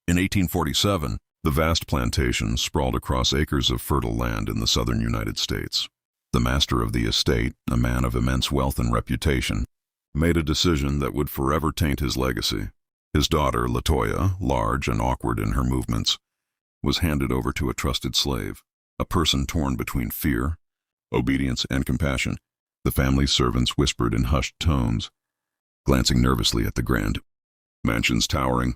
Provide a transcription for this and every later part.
In 1847, the vast plantation sprawled across acres of fertile land in the southern United States. The master of the estate, a man of immense wealth and reputation, made a decision that would forever taint his legacy. His daughter, Latoya, large and awkward in her movements, was handed over to a trusted slave, a person torn between fear, obedience, and compassion. The family's servants whispered in hushed tones, glancing nervously at the grand mansion's towering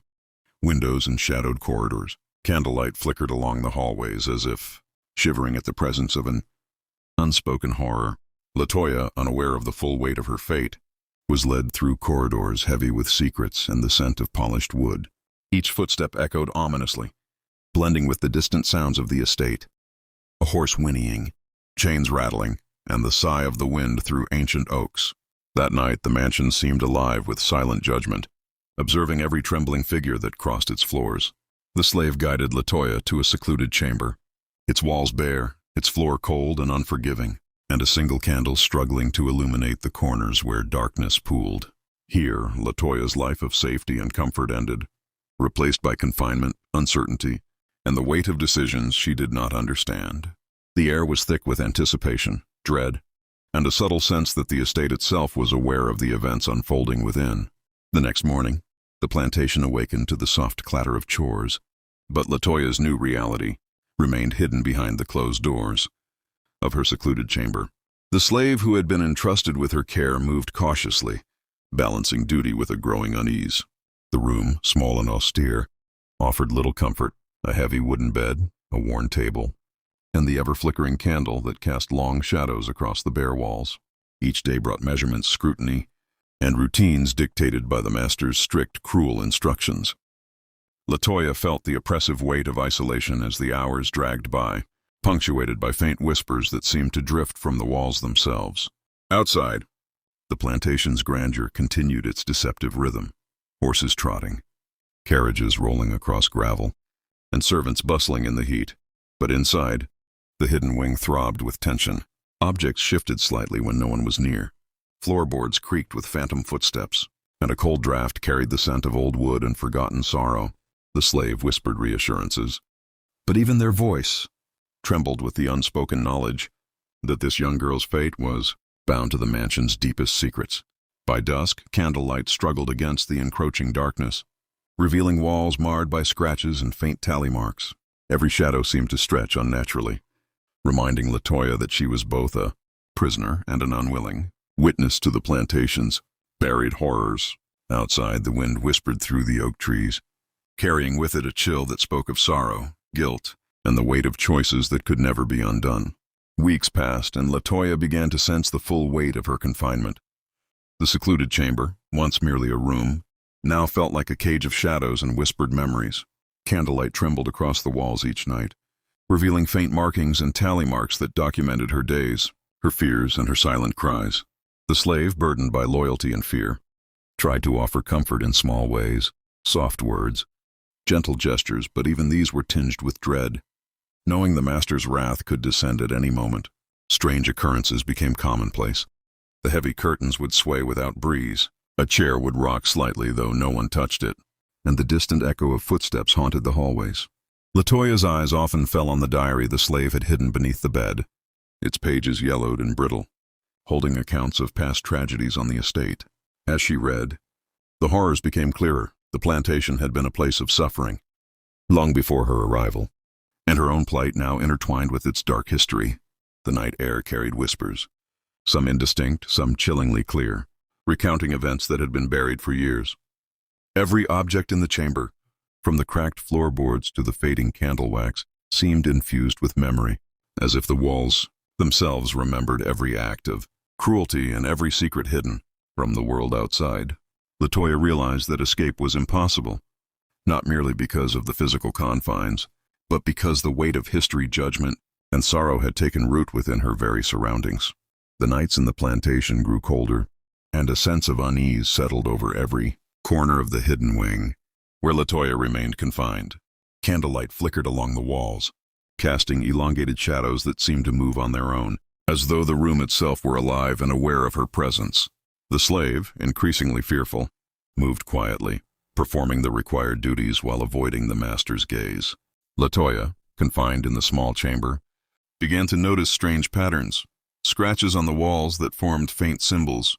windows and shadowed corridors. Candlelight flickered along the hallways as if shivering at the presence of an unspoken horror. Latoya, unaware of the full weight of her fate, was led through corridors heavy with secrets and the scent of polished wood. Each footstep echoed ominously, blending with the distant sounds of the estate. A horse whinnying, chains rattling, and the sigh of the wind through ancient oaks. That night the mansion seemed alive with silent judgment, observing every trembling figure that crossed its floors. The slave guided Latoya to a secluded chamber, its walls bare, its floor cold and unforgiving, and a single candle struggling to illuminate the corners where darkness pooled. Here, Latoya's life of safety and comfort ended, replaced by confinement, uncertainty, and the weight of decisions she did not understand. The air was thick with anticipation, dread, and a subtle sense that the estate itself was aware of the events unfolding within. The next morning, the plantation awakened to the soft clatter of chores, but Latoya's new reality remained hidden behind the closed doors of her secluded chamber. The slave who had been entrusted with her care moved cautiously, balancing duty with a growing unease. The room, small and austere, offered little comfort: a heavy wooden bed, a worn table, and the ever-flickering candle that cast long shadows across the bare walls. Each day brought measurements, scrutiny, and routines dictated by the master's strict, cruel instructions. Latoya felt the oppressive weight of isolation as the hours dragged by, punctuated by faint whispers that seemed to drift from the walls themselves. Outside, the plantation's grandeur continued its deceptive rhythm: horses trotting, carriages rolling across gravel, and servants bustling in the heat. But inside, the hidden wing throbbed with tension. Objects shifted slightly when no one was near. Floorboards creaked with phantom footsteps, and a cold draft carried the scent of old wood and forgotten sorrow. The slave whispered reassurances, but even their voice trembled with the unspoken knowledge that this young girl's fate was bound to the mansion's deepest secrets. By dusk, candlelight struggled against the encroaching darkness, revealing walls marred by scratches and faint tally marks. Every shadow seemed to stretch unnaturally, reminding Latoya that she was both a prisoner and an unwilling witness to the plantation's buried horrors. Outside, the wind whispered through the oak trees, carrying with it a chill that spoke of sorrow, guilt, and the weight of choices that could never be undone. Weeks passed, and Latoya began to sense the full weight of her confinement. The secluded chamber, once merely a room, now felt like a cage of shadows and whispered memories. Candlelight trembled across the walls each night, revealing faint markings and tally marks that documented her days, her fears, and her silent cries. The slave, burdened by loyalty and fear, tried to offer comfort in small ways: soft words, gentle gestures, but even these were tinged with dread. Knowing the master's wrath could descend at any moment, strange occurrences became commonplace. The heavy curtains would sway without breeze, a chair would rock slightly though no one touched it, and the distant echo of footsteps haunted the hallways. Latoya's eyes often fell on the diary the slave had hidden beneath the bed, its pages yellowed and brittle, holding accounts of past tragedies on the estate. As she read, the horrors became clearer. The plantation had been a place of suffering long before her arrival, and her own plight now intertwined with its dark history. The night air carried whispers, some indistinct, some chillingly clear, recounting events that had been buried for years. Every object in the chamber, from the cracked floorboards to the fading candle wax, seemed infused with memory, as if the walls themselves remembered every act of cruelty and every secret hidden from the world outside. Latoya realized that escape was impossible, not merely because of the physical confines, but because the weight of history, judgment, and sorrow had taken root within her very surroundings. The nights in the plantation grew colder, and a sense of unease settled over every corner of the hidden wing where Latoya remained confined. Candlelight flickered along the walls, casting elongated shadows that seemed to move on their own, as though the room itself were alive and aware of her presence. The slave, increasingly fearful, moved quietly, performing the required duties while avoiding the master's gaze. Latoya, confined in the small chamber, began to notice strange patterns, scratches on the walls that formed faint symbols,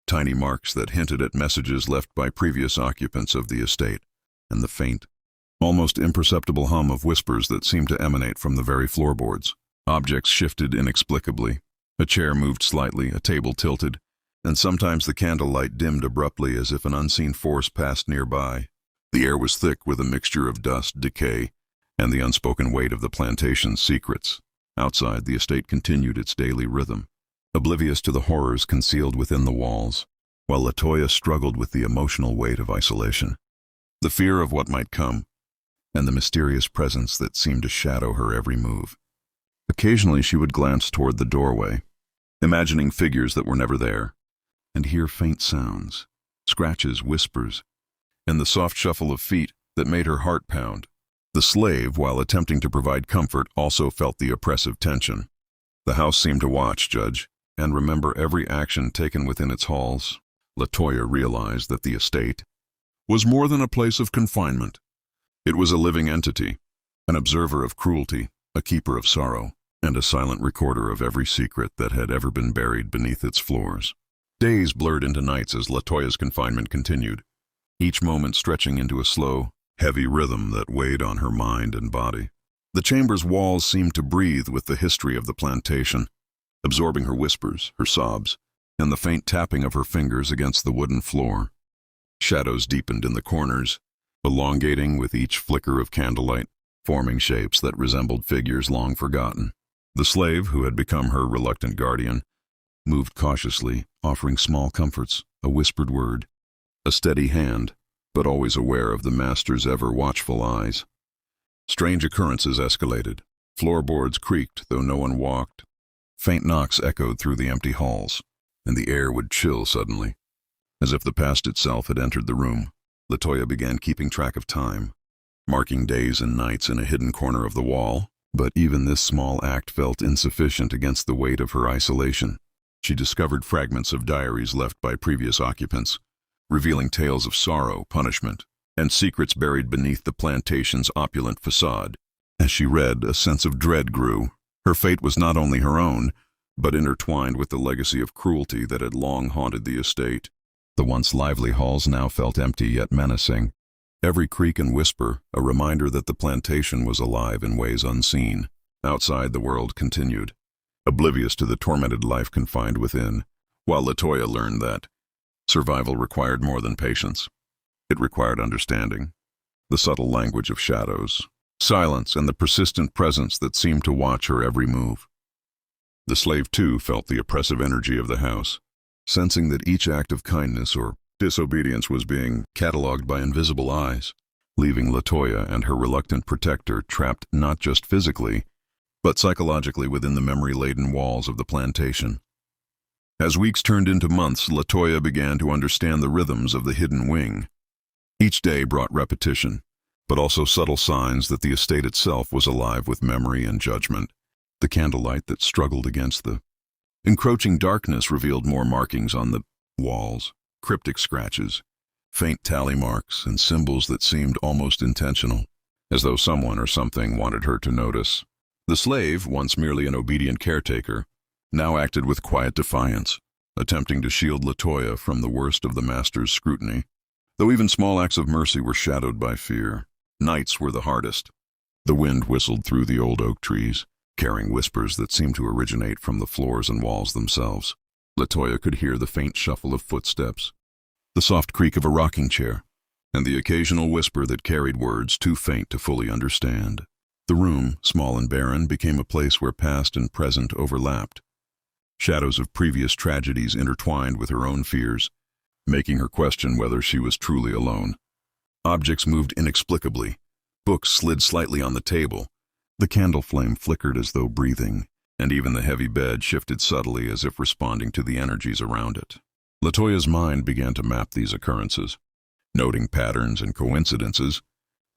tiny marks that hinted at messages left by previous occupants of the estate, and the faint, almost imperceptible hum of whispers that seemed to emanate from the very floorboards. Objects shifted inexplicably. A chair moved slightly, a table tilted, and sometimes the candlelight dimmed abruptly as if an unseen force passed nearby. The air was thick with a mixture of dust, decay, and the unspoken weight of the plantation's secrets. Outside, the estate continued its daily rhythm, oblivious to the horrors concealed within the walls, while Latoya struggled with the emotional weight of isolation, the fear of what might come, and the mysterious presence that seemed to shadow her every move. Occasionally she would glance toward the doorway, imagining figures that were never there, and hear faint sounds, scratches, whispers, and the soft shuffle of feet that made her heart pound. The slave, while attempting to provide comfort, also felt the oppressive tension. The house seemed to watch, judge, and remember every action taken within its halls. Latoya realized that the estate was more than a place of confinement. It was a living entity, an observer of cruelty, a keeper of sorrow, and a silent recorder of every secret that had ever been buried beneath its floors. Days blurred into nights as Latoya's confinement continued, each moment stretching into a slow, heavy rhythm that weighed on her mind and body. The chamber's walls seemed to breathe with the history of the plantation, absorbing her whispers, her sobs, and the faint tapping of her fingers against the wooden floor. Shadows deepened in the corners, elongating with each flicker of candlelight, forming shapes that resembled figures long forgotten. The slave, who had become her reluctant guardian, moved cautiously, offering small comforts, a whispered word, a steady hand, but always aware of the master's ever-watchful eyes. Strange occurrences escalated. Floorboards creaked, though no one walked. Faint knocks echoed through the empty halls, and the air would chill suddenly. As if the past itself had entered the room, Latoya began keeping track of time, marking days and nights in a hidden corner of the wall. But even this small act felt insufficient against the weight of her isolation. She discovered fragments of diaries left by previous occupants, revealing tales of sorrow, punishment, and secrets buried beneath the plantation's opulent facade. As she read, a sense of dread grew. Her fate was not only her own, but intertwined with the legacy of cruelty that had long haunted the estate. The once lively halls now felt empty yet menacing. Every creak and whisper, a reminder that the plantation was alive in ways unseen. Outside, the world continued, oblivious to the tormented life confined within, while Latoya learned that survival required more than patience. It required understanding, the subtle language of shadows, silence, and the persistent presence that seemed to watch her every move. The slave, too, felt the oppressive energy of the house, sensing that each act of kindness or disobedience was being catalogued by invisible eyes, leaving Latoya and her reluctant protector trapped not just physically, but psychologically within the memory-laden walls of the plantation. As weeks turned into months, Latoya began to understand the rhythms of the hidden wing. Each day brought repetition, but also subtle signs that the estate itself was alive with memory and judgment. The candlelight that struggled against the encroaching darkness revealed more markings on the walls, cryptic scratches, faint tally marks, and symbols that seemed almost intentional, as though someone or something wanted her to notice. The slave, once merely an obedient caretaker, now acted with quiet defiance, attempting to shield Latoya from the worst of the master's scrutiny, though even small acts of mercy were shadowed by fear. Nights were the hardest. The wind whistled through the old oak trees, carrying whispers that seemed to originate from the floors and walls themselves. Latoya could hear the faint shuffle of footsteps, the soft creak of a rocking chair, and the occasional whisper that carried words too faint to fully understand. The room, small and barren, became a place where past and present overlapped. Shadows of previous tragedies intertwined with her own fears, making her question whether she was truly alone. Objects moved inexplicably. Books slid slightly on the table. The candle flame flickered as though breathing, and even the heavy bed shifted subtly as if responding to the energies around it. Latoya's mind began to map these occurrences, noting patterns and coincidences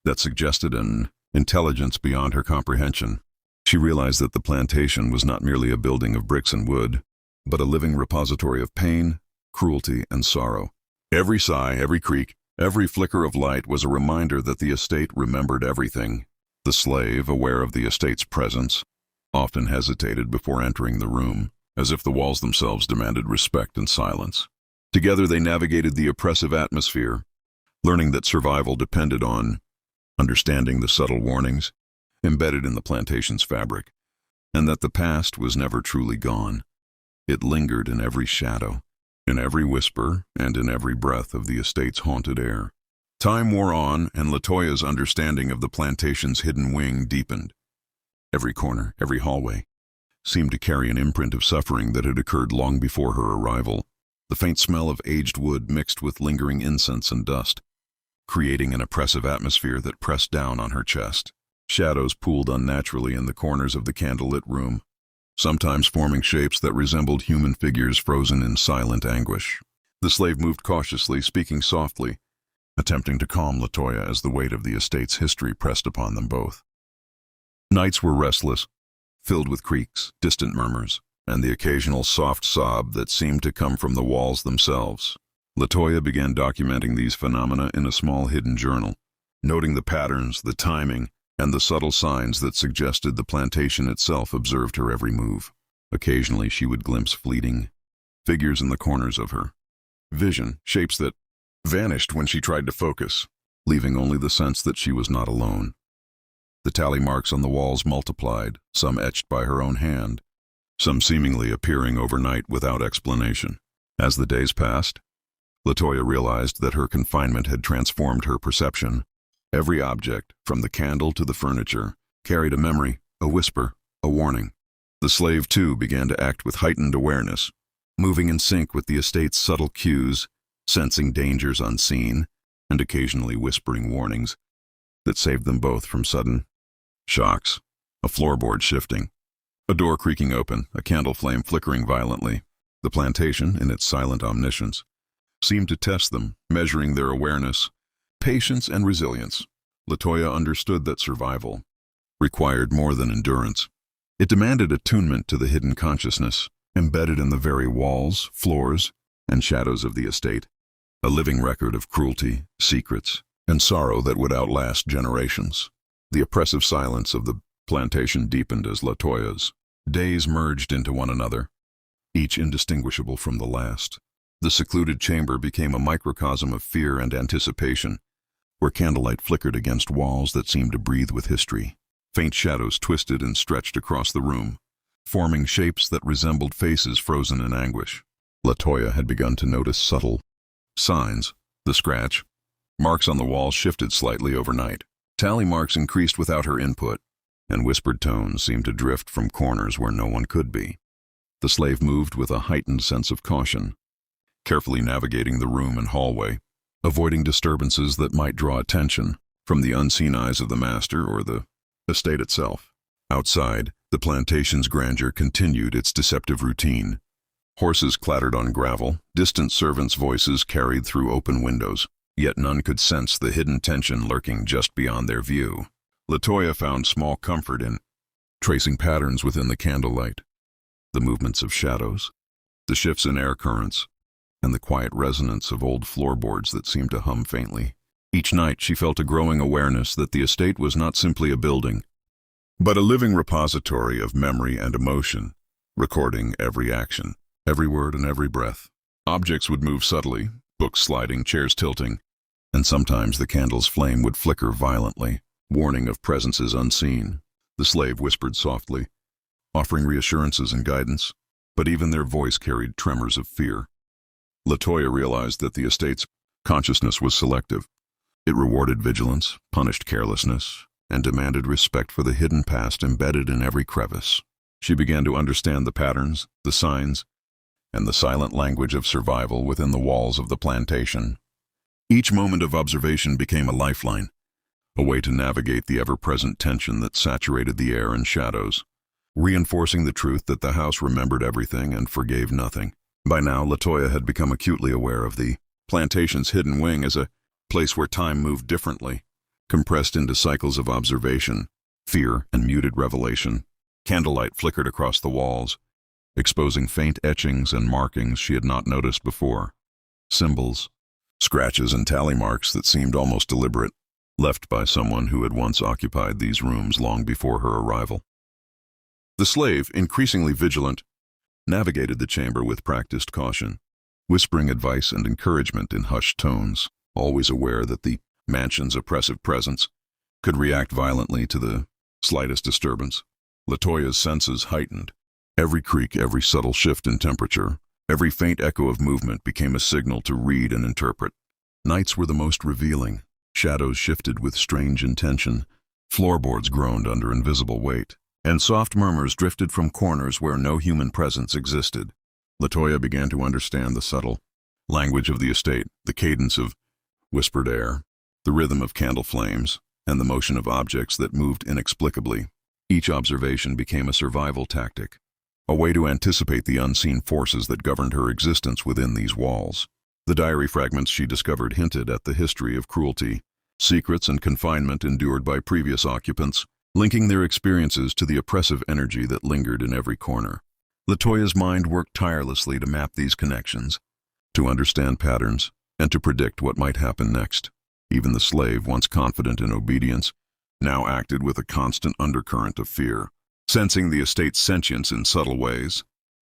that suggested an intelligence beyond her comprehension. She realized that the plantation was not merely a building of bricks and wood, but a living repository of pain, cruelty, and sorrow. Every sigh, every creak, Every flicker of light was a reminder that the estate remembered everything. The slave, aware of the estate's presence, often hesitated before entering the room, as if the walls themselves demanded respect and silence. Together they navigated the oppressive atmosphere, learning that survival depended on understanding the subtle warnings embedded in the plantation's fabric, and that the past was never truly gone. It lingered in every shadow, in every whisper, and in every breath of the estate's haunted air. Time wore on, and Latoya's understanding of the plantation's hidden wing deepened. Every corner, every hallway, seemed to carry an imprint of suffering that had occurred long before her arrival. The faint smell of aged wood mixed with lingering incense and dust, creating an oppressive atmosphere that pressed down on her chest. Shadows pooled unnaturally in the corners of the candlelit room, sometimes forming shapes that resembled human figures frozen in silent anguish. The slave moved cautiously, speaking softly, attempting to calm Latoya as the weight of the estate's history pressed upon them both. Nights were restless, filled with creaks, distant murmurs, and the occasional soft sob that seemed to come from the walls themselves. Latoya began documenting these phenomena in a small hidden journal, noting the patterns, the timing, and the subtle signs that suggested the plantation itself observed her every move. Occasionally she would glimpse fleeting figures in the corners of her vision, shapes that vanished when she tried to focus, leaving only the sense that she was not alone. The tally marks on the walls multiplied, some etched by her own hand, some seemingly appearing overnight without explanation. As the days passed, Latoya realized that her confinement had transformed her perception. Every object, from the candle to the furniture, carried a memory, a whisper, a warning. The slave, too, began to act with heightened awareness, moving in sync with the estate's subtle cues, sensing dangers unseen, and occasionally whispering warnings that saved them both from sudden shocks. A floorboard shifting, a door creaking open, a candle flame flickering violently. The plantation, in its silent omniscience, seemed to test them, measuring their awareness, patience, and resilience. Latoya understood that survival required more than endurance. It demanded attunement to the hidden consciousness embedded in the very walls, floors, and shadows of the estate, a living record of cruelty, secrets, and sorrow that would outlast generations. The oppressive silence of the plantation deepened as Latoya's days merged into one another, each indistinguishable from the last. The secluded chamber became a microcosm of fear and anticipation, where candlelight flickered against walls that seemed to breathe with history. Faint shadows twisted and stretched across the room, forming shapes that resembled faces frozen in anguish. Latoya had begun to notice subtle signs. The scratch marks on the wall shifted slightly overnight. Tally marks increased without her input, and whispered tones seemed to drift from corners where no one could be. The slave moved with a heightened sense of caution, carefully navigating the room and hallway, avoiding disturbances that might draw attention from the unseen eyes of the master or the estate itself. Outside, the plantation's grandeur continued its deceptive routine. Horses clattered on gravel, distant servants' voices carried through open windows, yet none could sense the hidden tension lurking just beyond their view. Latoya found small comfort in tracing patterns within the candlelight, the movements of shadows, the shifts in air currents, and the quiet resonance of old floorboards that seemed to hum faintly. Each night she felt a growing awareness that the estate was not simply a building, but a living repository of memory and emotion, recording every action, every word, and every breath. Objects would move subtly, books sliding, chairs tilting, and sometimes the candle's flame would flicker violently, warning of presences unseen. The slave whispered softly, offering reassurances and guidance, but even their voice carried tremors of fear. Latoya realized that the estate's consciousness was selective. It rewarded vigilance, punished carelessness, and demanded respect for the hidden past embedded in every crevice. She began to understand the patterns, the signs, and the silent language of survival within the walls of the plantation. Each moment of observation became a lifeline, a way to navigate the ever-present tension that saturated the air and shadows, reinforcing the truth that the house remembered everything and forgave nothing. By now, Latoya had become acutely aware of the plantation's hidden wing as a place where time moved differently, compressed into cycles of observation, fear, and muted revelation. Candlelight flickered across the walls, exposing faint etchings and markings she had not noticed before. Symbols, scratches and tally marks that seemed almost deliberate, left by someone who had once occupied these rooms long before her arrival. The slave, increasingly vigilant, navigated the chamber with practiced caution, whispering advice and encouragement in hushed tones, always aware that the mansion's oppressive presence could react violently to the slightest disturbance. Latoya's senses heightened. Every creak, every subtle shift in temperature, every faint echo of movement became a signal to read and interpret. Nights were the most revealing. Shadows shifted with strange intention, floorboards groaned under invisible weight, and soft murmurs drifted from corners where no human presence existed. Latoya began to understand the subtle language of the estate, the cadence of whispered air, the rhythm of candle flames, and the motion of objects that moved inexplicably. Each observation became a survival tactic, a way to anticipate the unseen forces that governed her existence within these walls. The diary fragments she discovered hinted at the history of cruelty, secrets, and confinement endured by previous occupants, linking their experiences to the oppressive energy that lingered in every corner. Latoya's mind worked tirelessly to map these connections, to understand patterns, and to predict what might happen next. Even the slave, once confident in obedience, now acted with a constant undercurrent of fear, sensing the estate's sentience in subtle ways.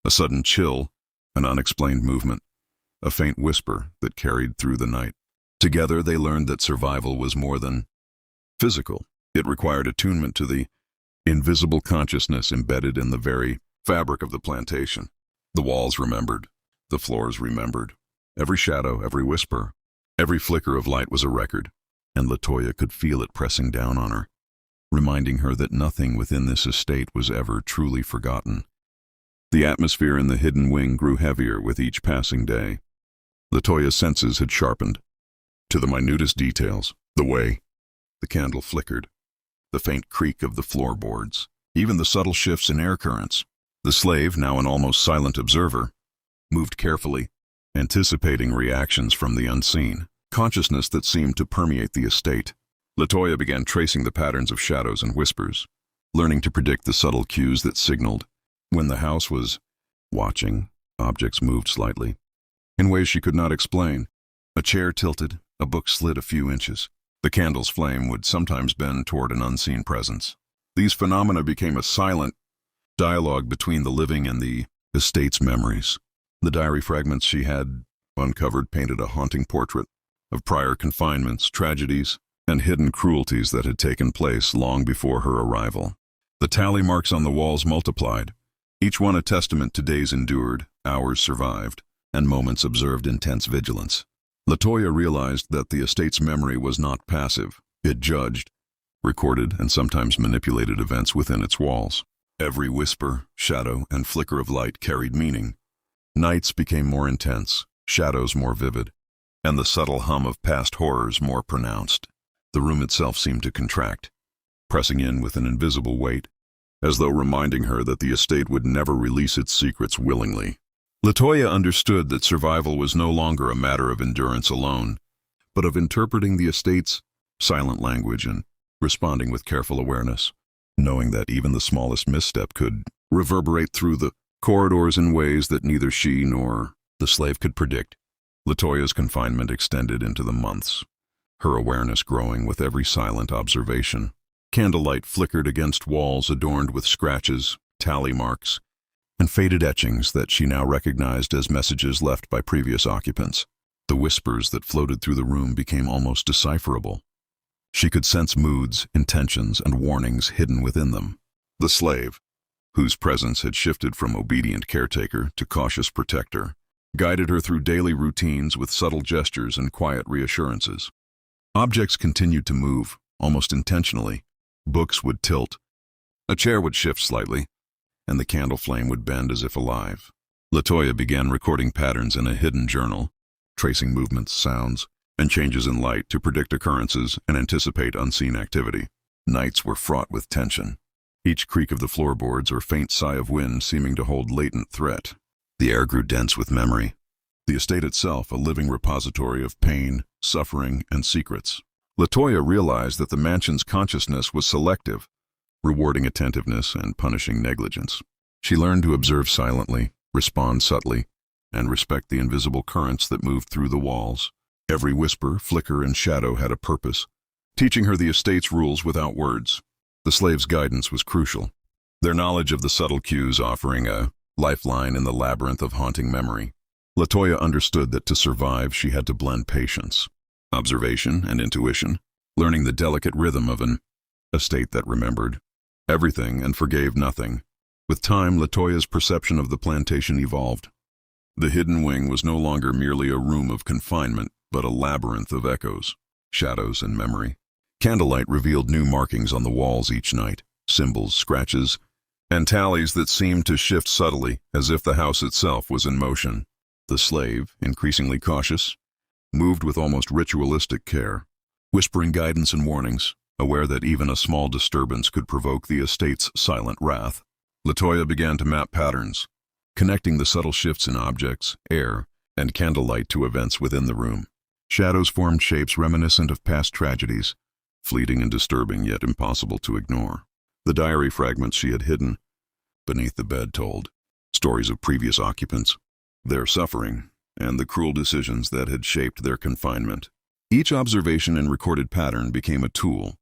A sudden chill, an unexplained movement, a faint whisper that carried through the night. Together they learned that survival was more than physical. It required attunement to the invisible consciousness embedded in the very fabric of the plantation. The walls remembered, the floors remembered. Every shadow, every whisper, every flicker of light was a record, and Latoya could feel it pressing down on her, reminding her that nothing within this estate was ever truly forgotten. The atmosphere in the hidden wing grew heavier with each passing day. Latoya's senses had sharpened to the minutest details, the way the candle flickered, the faint creak of the floorboards, even the subtle shifts in air currents. The slave, now an almost silent observer, moved carefully, anticipating reactions from the unseen, consciousness that seemed to permeate the estate. Latoya began tracing the patterns of shadows and whispers, learning to predict the subtle cues that signaled when the house was watching. Objects moved slightly, in ways she could not explain. A chair tilted, a book slid a few inches. The candle's flame would sometimes bend toward an unseen presence. These phenomena became a silent dialogue between the living and the estate's memories. The diary fragments she had uncovered painted a haunting portrait of prior confinements, tragedies, and hidden cruelties that had taken place long before her arrival. The tally marks on the walls multiplied, each one a testament to days endured, hours survived, and moments observed intense vigilance. Latoya realized that the estate's memory was not passive. It judged, recorded, and sometimes manipulated events within its walls. Every whisper, shadow, and flicker of light carried meaning. Nights became more intense, shadows more vivid, and the subtle hum of past horrors more pronounced. The room itself seemed to contract, pressing in with an invisible weight, as though reminding her that the estate would never release its secrets willingly. Latoya understood that survival was no longer a matter of endurance alone, but of interpreting the estate's silent language and responding with careful awareness, knowing that even the smallest misstep could reverberate through the corridors in ways that neither she nor the slave could predict. Latoya's confinement extended into the months, her awareness growing with every silent observation. Candlelight flickered against walls adorned with scratches, tally marks, and faded etchings that she now recognized as messages left by previous occupants. The whispers that floated through the room became almost decipherable. She could sense moods, intentions, and warnings hidden within them. The slave, whose presence had shifted from obedient caretaker to cautious protector, guided her through daily routines with subtle gestures and quiet reassurances. Objects continued to move, almost intentionally. Books would tilt, a chair would shift slightly, and the candle flame would bend as if alive. Latoya began recording patterns in a hidden journal, tracing movements, sounds, and changes in light to predict occurrences and anticipate unseen activity. Nights were fraught with tension, each creak of the floorboards or faint sigh of wind seeming to hold latent threat. The air grew dense with memory, the estate itself a living repository of pain, suffering, and secrets. Latoya realized that the mansion's consciousness was selective, rewarding attentiveness and punishing negligence. She learned to observe silently, respond subtly, and respect the invisible currents that moved through the walls. Every whisper, flicker, and shadow had a purpose, teaching her the estate's rules without words. The slave's guidance was crucial, their knowledge of the subtle cues offering a lifeline in the labyrinth of haunting memory. Latoya understood that to survive she had to blend patience, observation, and intuition, learning the delicate rhythm of an estate that remembered everything and forgave nothing. With time, Latoya's perception of the plantation evolved. The hidden wing was no longer merely a room of confinement, but a labyrinth of echoes, shadows, and memory. Candlelight revealed new markings on the walls each night, symbols, scratches, and tallies that seemed to shift subtly, as if the house itself was in motion. The slave, increasingly cautious, moved with almost ritualistic care, whispering guidance and warnings, aware that even a small disturbance could provoke the estate's silent wrath. Latoya began to map patterns, connecting the subtle shifts in objects, air, and candlelight to events within the room. Shadows formed shapes reminiscent of past tragedies, fleeting and disturbing yet impossible to ignore. The diary fragments she had hidden beneath the bed told stories of previous occupants, their suffering, and the cruel decisions that had shaped their confinement. Each observation and recorded pattern became a tool,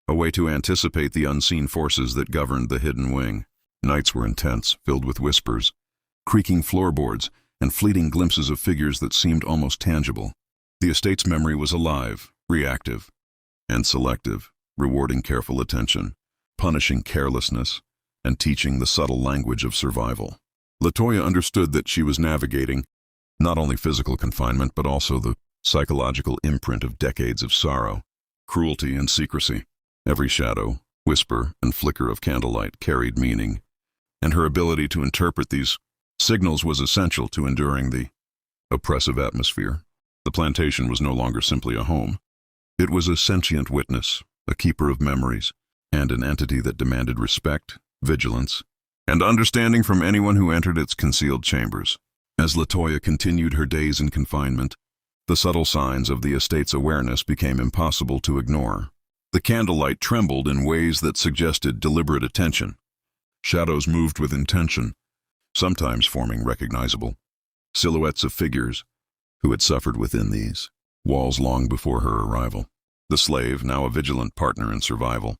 a way to anticipate the unseen forces that governed the hidden wing. Nights were intense, filled with whispers, creaking floorboards, and fleeting glimpses of figures that seemed almost tangible. The estate's memory was alive, reactive, and selective, rewarding careful attention, punishing carelessness, and teaching the subtle language of survival. Latoya understood that she was navigating not only physical confinement but also the psychological imprint of decades of sorrow, cruelty, and secrecy. Every shadow, whisper, and flicker of candlelight carried meaning, and her ability to interpret these signals was essential to enduring the oppressive atmosphere. The plantation was no longer simply a home. It was a sentient witness, a keeper of memories, and an entity that demanded respect, vigilance, and understanding from anyone who entered its concealed chambers. As Latoya continued her days in confinement, the subtle signs of the estate's awareness became impossible to ignore. The candlelight trembled in ways that suggested deliberate attention. Shadows moved with intention, sometimes forming recognizable silhouettes of figures who had suffered within these walls long before her arrival. The slave, now a vigilant partner in survival,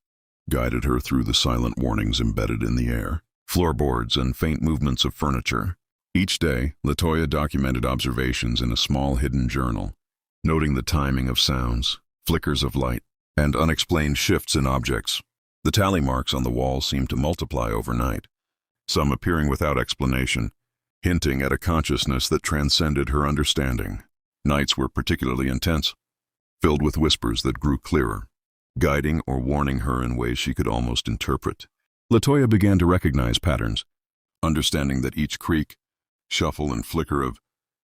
guided her through the silent warnings embedded in the air, floorboards, and faint movements of furniture. Each day, Latoya documented observations in a small hidden journal, noting the timing of sounds, flickers of light, and unexplained shifts in objects. The tally marks on the wall seemed to multiply overnight, some appearing without explanation, hinting at a consciousness that transcended her understanding. Nights were particularly intense, filled with whispers that grew clearer, guiding or warning her in ways she could almost interpret. Latoya began to recognize patterns, understanding that each creak, shuffle, and flicker of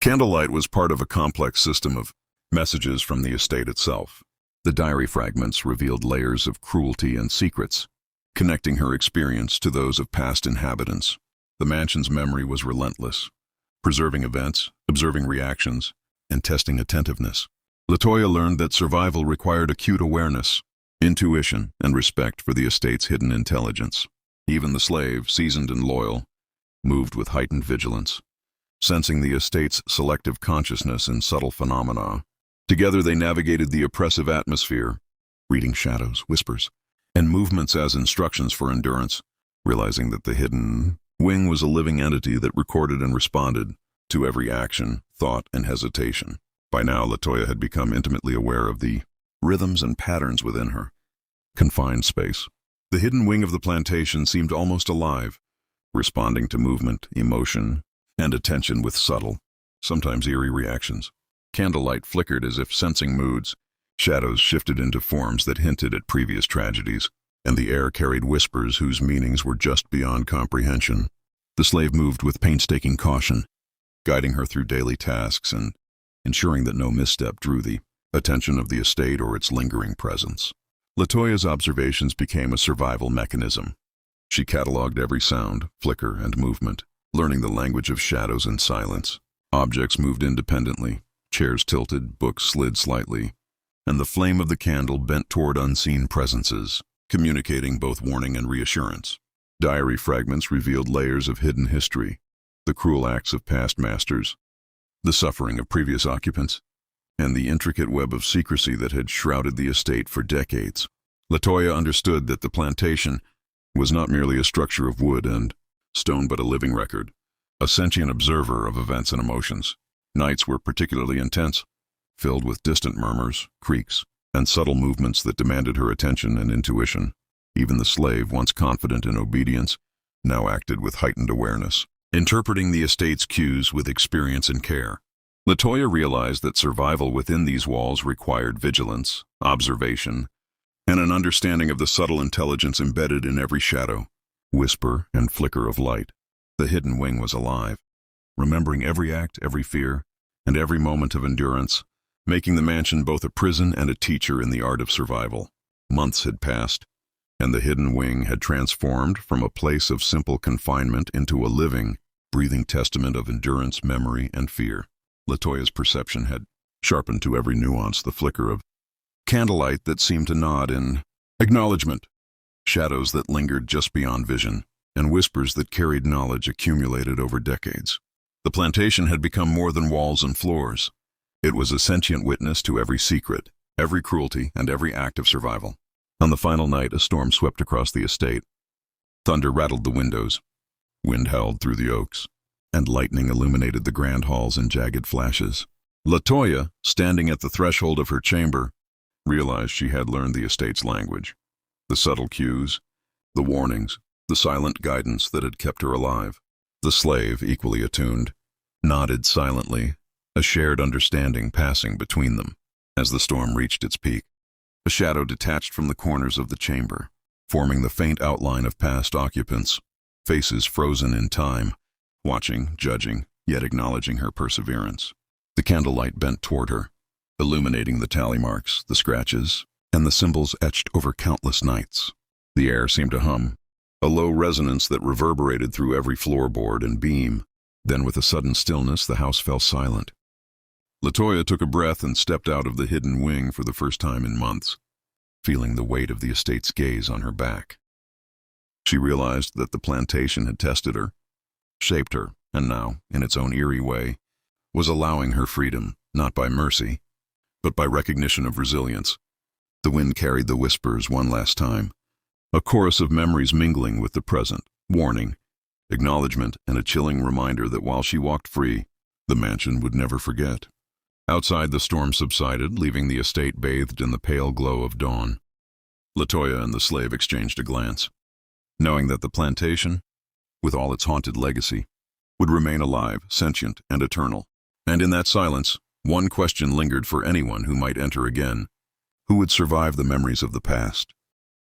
candlelight was part of a complex system of messages from the estate itself. The diary fragments revealed layers of cruelty and secrets, connecting her experience to those of past inhabitants. The mansion's memory was relentless, preserving events, observing reactions, and testing attentiveness. Latoya learned that survival required acute awareness, intuition, and respect for the estate's hidden intelligence. Even the slave, seasoned and loyal, moved with heightened vigilance, sensing the estate's selective consciousness in subtle phenomena. Together they navigated the oppressive atmosphere, reading shadows, whispers, and movements as instructions for endurance, realizing that the hidden wing was a living entity that recorded and responded to every action, thought, and hesitation. By now, Latoya had become intimately aware of the rhythms and patterns within her confined space. The hidden wing of the plantation seemed almost alive, responding to movement, emotion, and attention with subtle, sometimes eerie reactions. Candlelight flickered as if sensing moods, shadows shifted into forms that hinted at previous tragedies, and the air carried whispers whose meanings were just beyond comprehension. The slave moved with painstaking caution, guiding her through daily tasks and ensuring that no misstep drew the attention of the estate or its lingering presence. Latoya's observations became a survival mechanism. She cataloged every sound, flicker, and movement, learning the language of shadows and silence. Objects moved independently, chairs tilted, books slid slightly, and the flame of the candle bent toward unseen presences, communicating both warning and reassurance. Diary fragments revealed layers of hidden history, the cruel acts of past masters, the suffering of previous occupants, and the intricate web of secrecy that had shrouded the estate for decades. Latoya understood that the plantation was not merely a structure of wood and stone but a living record, a sentient observer of events and emotions. Nights were particularly intense, filled with distant murmurs, creaks, and subtle movements that demanded her attention and intuition. Even the slave, once confident in obedience, now acted with heightened awareness, interpreting the estate's cues with experience and care. Latoya realized that survival within these walls required vigilance, observation, and an understanding of the subtle intelligence embedded in every shadow, whisper, and flicker of light. The hidden wing was alive, remembering every act, every fear, and every moment of endurance, making the mansion both a prison and a teacher in the art of survival. Months had passed, and the hidden wing had transformed from a place of simple confinement into a living, breathing testament of endurance, memory, and fear. Latoya's perception had sharpened to every nuance, the flicker of candlelight that seemed to nod in acknowledgement, shadows that lingered just beyond vision, and whispers that carried knowledge accumulated over decades. The plantation had become more than walls and floors. It was a sentient witness to every secret, every cruelty, and every act of survival. On the final night, a storm swept across the estate. Thunder rattled the windows, wind howled through the oaks, and lightning illuminated the grand halls in jagged flashes. Latoya, standing at the threshold of her chamber, realized she had learned the estate's language. The subtle cues, the warnings, the silent guidance that had kept her alive. The slave, equally attuned, nodded silently, a shared understanding passing between them. As the storm reached its peak, a shadow detached from the corners of the chamber, forming the faint outline of past occupants, faces frozen in time, watching, judging, yet acknowledging her perseverance. The candlelight bent toward her, illuminating the tally marks, the scratches, and the symbols etched over countless nights. The air seemed to hum, a low resonance that reverberated through every floorboard and beam. Then with a sudden stillness, the house fell silent. Latoya took a breath and stepped out of the hidden wing for the first time in months, feeling the weight of the estate's gaze on her back. She realized that the plantation had tested her, shaped her, and now, in its own eerie way, was allowing her freedom, not by mercy, but by recognition of resilience. The wind carried the whispers one last time, a chorus of memories mingling with the present, warning, acknowledgement, and a chilling reminder that while she walked free, the mansion would never forget. Outside, the storm subsided, leaving the estate bathed in the pale glow of dawn. Latoya and the slave exchanged a glance, knowing that the plantation, with all its haunted legacy, would remain alive, sentient, and eternal. And in that silence, one question lingered for anyone who might enter again: who would survive the memories of the past?